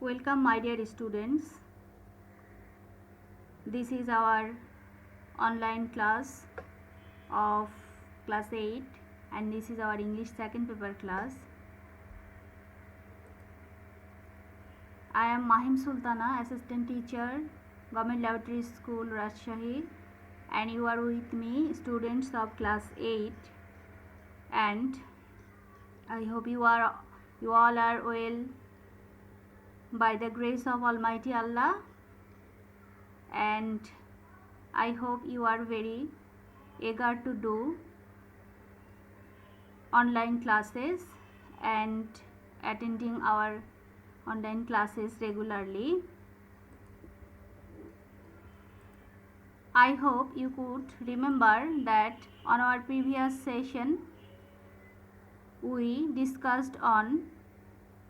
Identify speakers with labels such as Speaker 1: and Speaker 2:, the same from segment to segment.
Speaker 1: Welcome my dear students. This is our online class of class 8 and this is our English second paper class. I am Mahim Sultana, assistant teacher, Government Laboratory School, Rajshahi, and you are with me, students of class 8, and I hope you all are well by the grace of Almighty Allah, and I hope you are very eager to do online classes and attending our online classes regularly. I hope you could remember that on our previous session we discussed on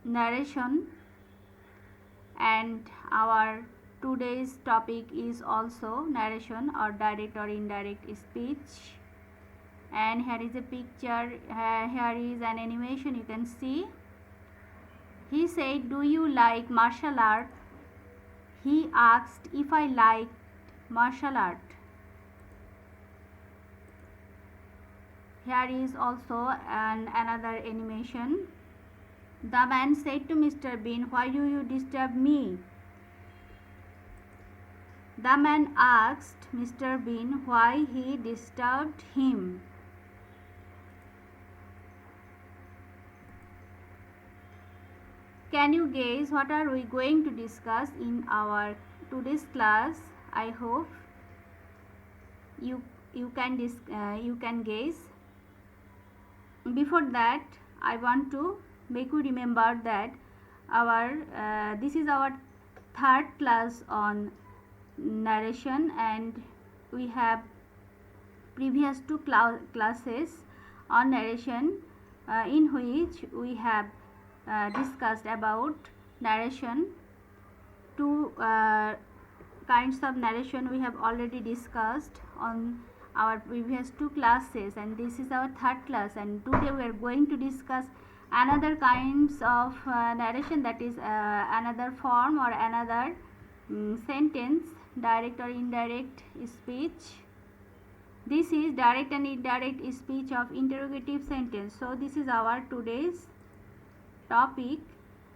Speaker 1: narration, and our today's topic is also narration or direct or indirect speech. And here is a picture, here is an animation you can see. He said, "Do you like martial art?" He asked if I liked martial art. Here is also another animation. The man said to Mr. Bean, "Why do you disturb me?" The man asked Mr. Bean why he disturbed him. Can you guess what are we going to discuss in our today's class? I hope you can guess. Before that, I want to make you remember that this is our third class on narration, and we have previous two classes on narration in which we have discussed about narration. Two kinds of narration we have already discussed on our previous two classes, and this is our third class, and today we are going to discuss another kinds of narration, that is another form or another sentence, direct or indirect speech. This is direct and indirect speech of interrogative sentence. So this is our today's topic.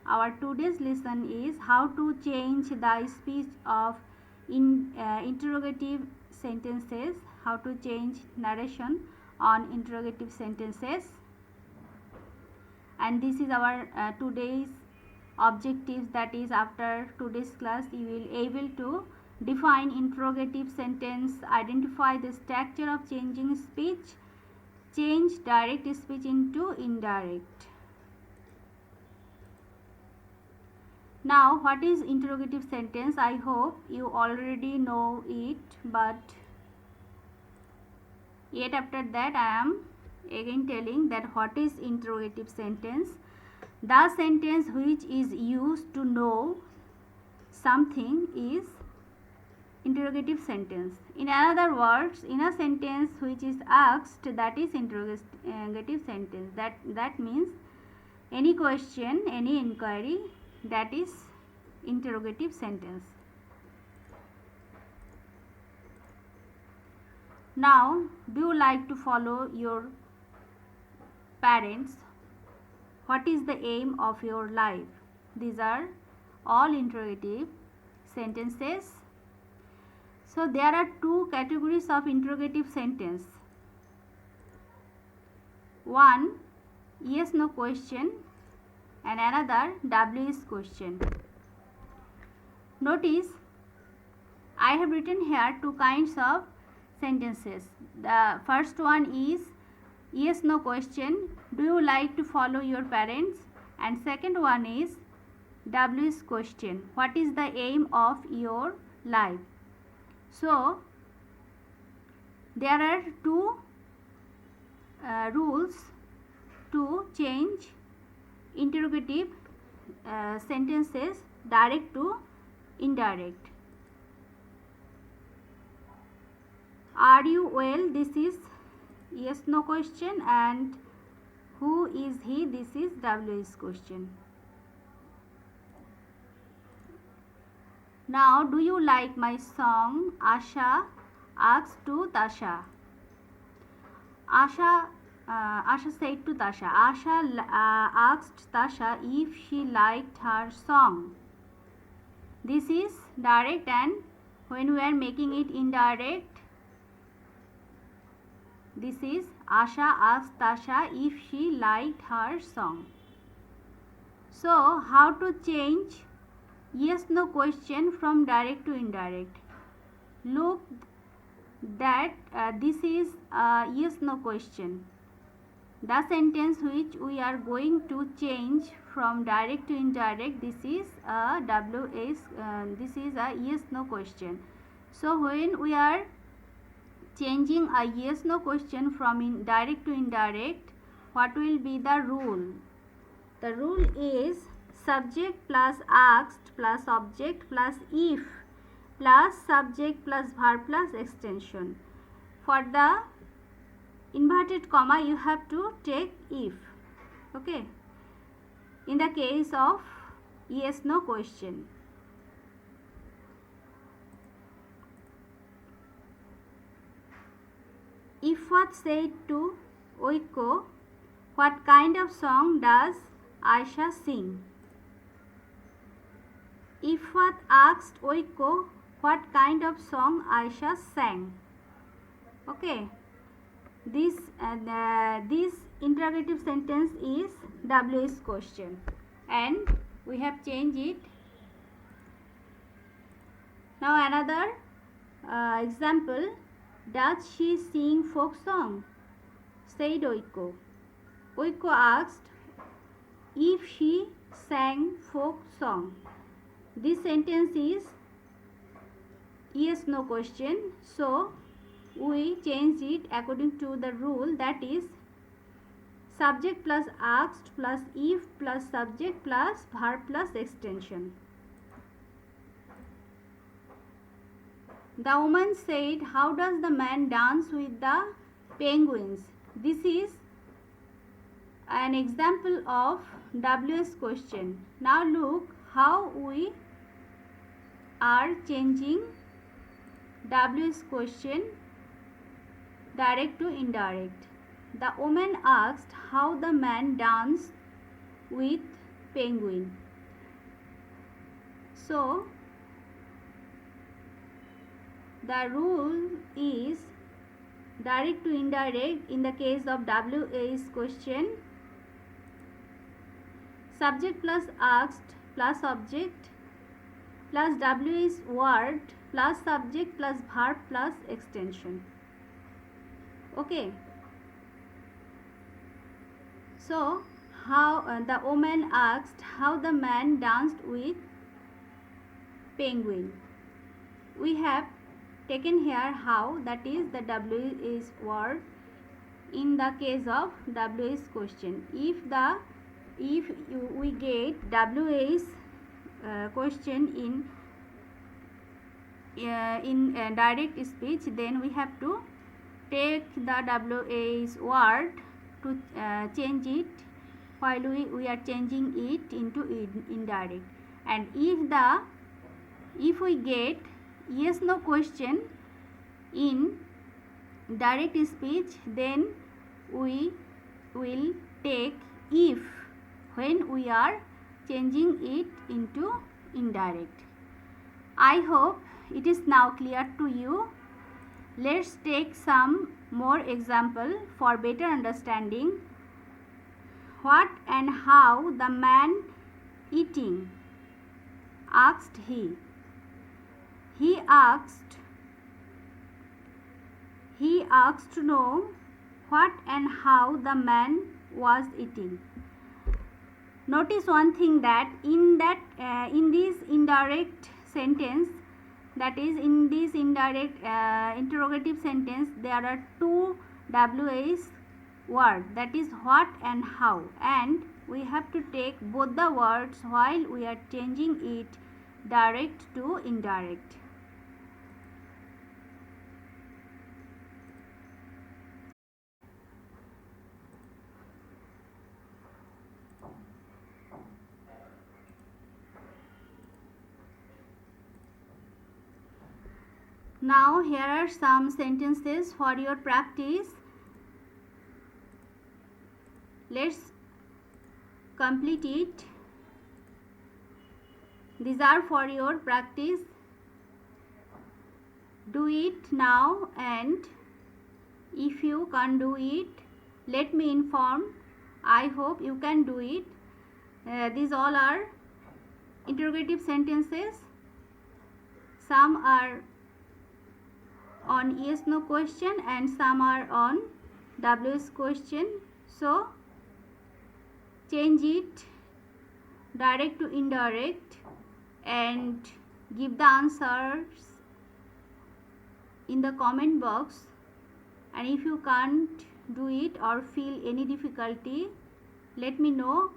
Speaker 1: Our today's lesson is how to change the speech of interrogative sentences, how to change narration on interrogative sentences. And this is our today's objectives, that is after today's class you will able to define interrogative sentence, identify the structure of changing speech, change direct speech into indirect. Now, what is interrogative sentence? I hope you already know it, but yet after that I am again telling that what is interrogative sentence. The sentence which is used to know something is interrogative sentence. In other words, in a sentence which is asked, that is interrogative sentence. That means any question, any inquiry, that is interrogative sentence. Now, do you like to follow your parents? What is the aim of your life? These are all interrogative sentences. So there are two categories of interrogative sentence. One, yes no question, and another WS question. Notice I have written here two kinds of sentences. The first one is yes no question, do you like to follow your parents? And second one is WS question, what is the aim of your life? So there are two rules to change interrogative sentences direct to indirect. Are you well? This is yes no question, and who is he? This is WS question. Now, do you like my song? Asha asked to Tasha. Asha said to Tasha. Asha asked Tasha if she liked her song. This is direct, and when we are making it indirect, this is Asha asked Tasha if she liked her song. So, how to change yes no question from direct to indirect? Look that this is a yes no question. The sentence which we are going to change from direct to indirect, this is a this is a yes no question. So when we are changing a yes no question from direct to indirect, what will be the rule? The rule is subject plus asked plus object plus if plus subject plus verb plus extension. For the inverted comma you have to take if. Okay, in the case of yes no question. Ifat said to Oiko, what kind of song does Aisha sing? Ifat asked Oiko what kind of song Aisha sang. Okay, this interrogative sentence is WS question, and we have changed it. Now another example. Does she sing folk song? Said Oiko. Oiko asked if she sang folk song. This sentence is yes no question, so we change it according to the rule, that is subject plus asked plus if plus subject plus verb plus extension. The woman said, how does the man dance with the penguins? This is an example of WS question. Now look how we are changing WS question direct to indirect. The woman asked how the man danced with penguin. So the rule is direct to indirect. In the case of WS question, subject plus asked plus object plus WS word plus subject plus verb plus extension. Okay. So how the woman asked how the man danced with penguin. We have taken here how, that is the WS word in the case of WS question. If we get WS question in direct speech, then we have to take the WS word to change it while we are changing it into indirect. And if we get yes no question in direct speech, then we will take if when we are changing it into indirect. I hope it is now clear to you. Let's take some more example for better understanding. What and how the man eating? Asked he. He asked to know what and how the man was eating. Notice one thing, that in this indirect sentence, that is in this indirect interrogative sentence, there are two WS words, that is what and how, and we have to take both the words while we are changing it direct to indirect. Now here are some sentences for your practice. Let's complete it. These are for your practice. Do it now, and if you can't do it, let me inform. I hope you can do it. These all are interrogative sentences. Some are on yes no question and some are on WS question. So change it direct to indirect and give the answers in the comment box. And if you can't do it or feel any difficulty, let me know.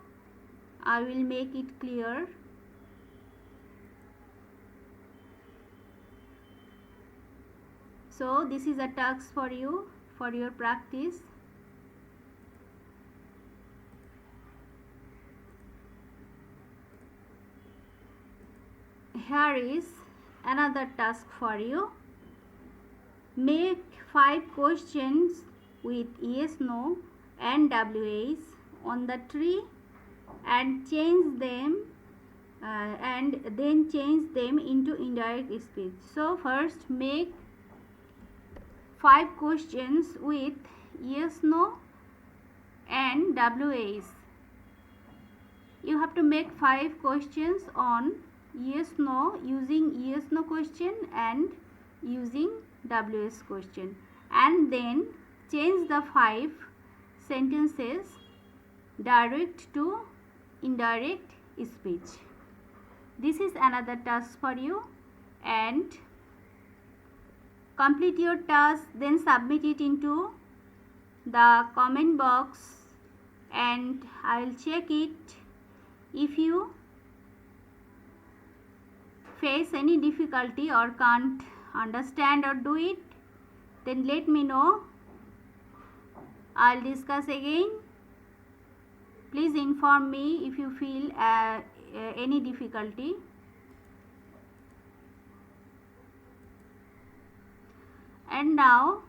Speaker 1: I will make it clear. So this is a task for you, for your practice. Here is another task for you. Make 5 questions with yes, no and WH on the tree and change them and then change them into indirect speech. So first make 5 questions with yes, no and WH. You have to make 5 questions on yes, no using yes, no question and using WS question, and then change the 5 sentences direct to indirect speech. This is another task for you, and complete your task, then submit it into the comment box and I will check it. If you face any difficulty or can't understand or do it, then let me know. I'll discuss again. Please inform me if you feel any difficulty. And now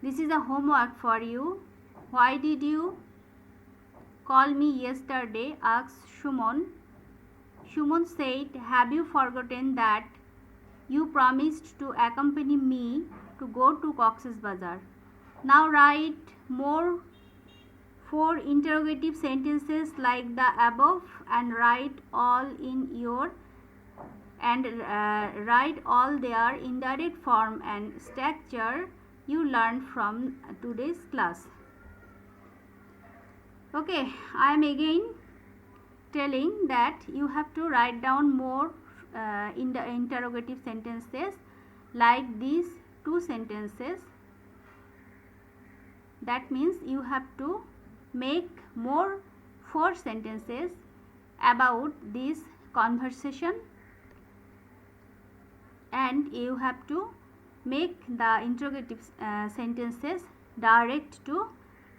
Speaker 1: this is a homework for you. Why did you call me yesterday? Asked Shumon. Shumon said, have you forgotten that you promised to accompany me to go to Cox's Bazar? Now write more 4 interrogative sentences like the above and write all their indirect form and structure you learned from today's class. Okay, I am again telling that you have to write down more in the interrogative sentences like these 2 sentences. That means you have to make more 4 sentences about this conversation, and you have to make the interrogative sentences direct to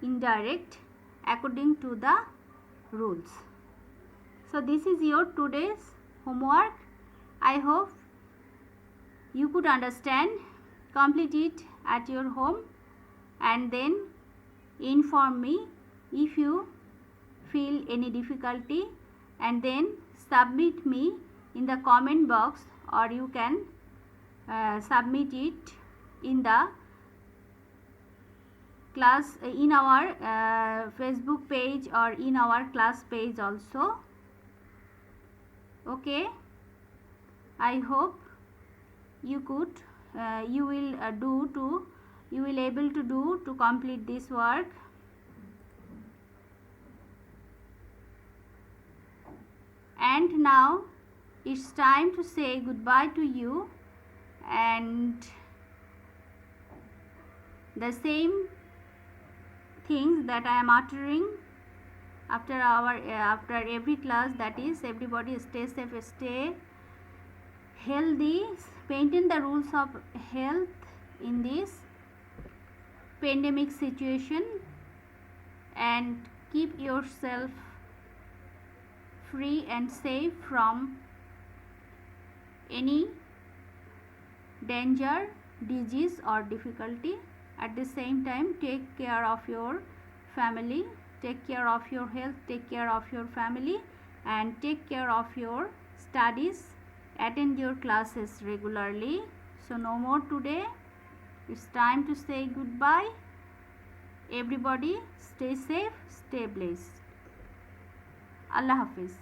Speaker 1: indirect according to the rules. So this is your today's homework. I hope you could understand. Complete it at your home and then inform me if you feel any difficulty, and then submit me in the comment box, or you can submit it in the class in our Facebook page or in our class page also. Okay, I hope you will able to do to complete this work. And now it's time to say goodbye to you, and the same things that I am uttering after every class, that is, everybody stay safe, stay healthy, maintain the rules of health in this pandemic situation, and keep yourself free and safe from any danger, disease or difficulty. At the same time, take care of your family, take care of your health, take care of your family, and take care of your studies. Attend your classes regularly. So no more today. It's time to say goodbye. Everybody stay safe, stay blessed. Allah Hafiz.